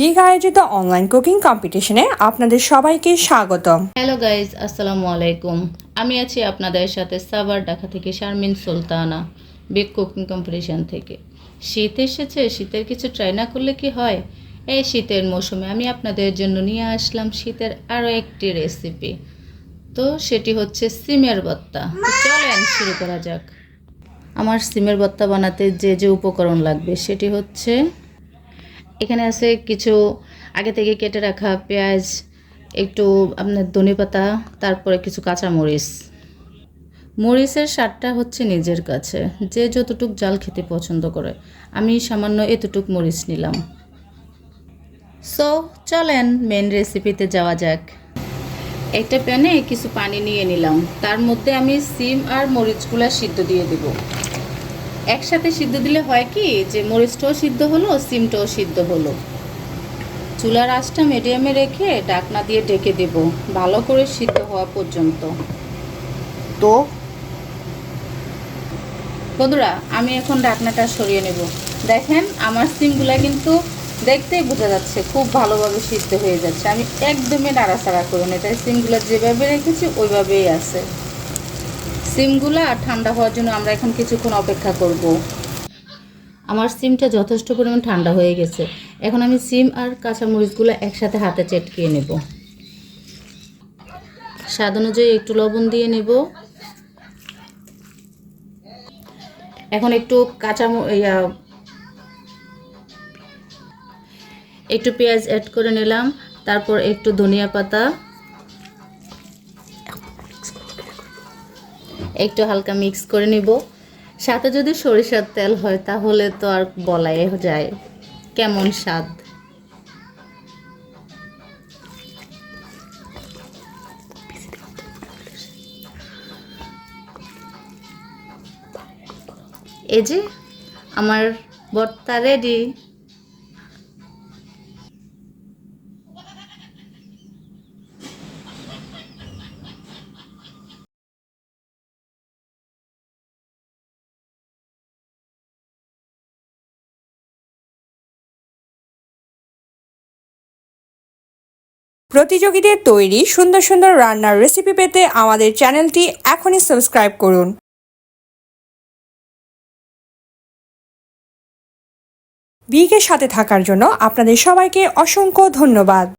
Big আয়োজিত online cooking কম্পিটিশনে আপনাদের সবাইকে স্বাগতম। হ্যালো গাইজ, আসসালামু আলাইকুম। আমি আছি আপনাদের সাথে সাভার ঢাকা থেকে Sharmin Sultana, big cooking competition থেকে। শীত এসেছে, শীতের কিছু ট্রাই না করলে কি হয়? এই শীতের মৌসুমে আমি আপনাদের জন্য নিয়ে আসলাম শীতের আরও একটি রেসিপি। তো সেটি হচ্ছে সিমের ভর্তা। চলেন শুরু করা যাক। আমার সিমের ভর্তা বানাতে যে যে উপকরণ লাগবে সেটি হচ্ছে, এখানে আছে কিছু আগে থেকে কেটে রাখা পেঁয়াজ, একটু আপনার ধনেপাতা, তারপরে কিছু কাঁচামরিচ। মরিচের স্বাদটা হচ্ছে নিজের কাছে, যে যতটুক জাল খেতে পছন্দ করে। আমি সামান্য এতটুক মরিচ নিলাম। সো চলেন মেন রেসিপিতে যাওয়া যাক। একটা প্যানে কিছু পানি নিয়ে নিলাম, তার মধ্যে আমি সিম আর মরিচগুলো সিদ্ধ দিয়ে দেব। একসাথে সিদ্ধ দিলে হয় কি, যে মরিচটাও সিদ্ধ হলো, সিমটাও সিদ্ধ হলো। চুলার আঁচটা মিডিয়ামে রেখে ঢাকনা দিয়ে ঢেকে দেব ভালো করে সিদ্ধ হওয়া পর্যন্ত। তো বন্ধুরা, আমি এখন ঢাকনাটা সরিয়ে নেব। দেখেন আমার সিমগুলো কিন্তু দেখতেই বোঝা যাচ্ছে খুব ভালোভাবে সিদ্ধ হয়ে যাচ্ছে। আমি একদমই নাড়াচাড়া করি না, তাই সিমগুলো যেভাবে রেখেছি ওইভাবেই আছে। সিমগুলো ঠান্ডা হওয়ার জন্য আমরা এখন কিছুক্ষণ অপেক্ষা করব। আমার সিমটা যথেষ্ট পরিমাণ ঠান্ডা হয়ে গেছে। এখন আমি সিম আর কাঁচামরিচগুলো একসাথে হাতে চেটকিয়ে নেব। স্বাদ অনুযায়ী একটু লবণ দিয়ে নেব। এখন একটু একটু পেঁয়াজ অ্যাড করে নিলাম, তারপর একটু ধনিয়া পাতা, একটু হালকা মিক্স করে নিব। সাথে যদি সরিষার তেল হয় তাহলে তো আর বলাই যায় কেমন স্বাদ। এই যে আমার ভর্তা রেডি। প্রতিযোগীদের তৈরি সুন্দর সুন্দর রান্নার রেসিপি পেতে আমাদের চ্যানেলটি এখনই সাবস্ক্রাইব করুন। বিগের সাথে থাকার জন্য আপনাদের সবাইকে অসংখ্য ধন্যবাদ।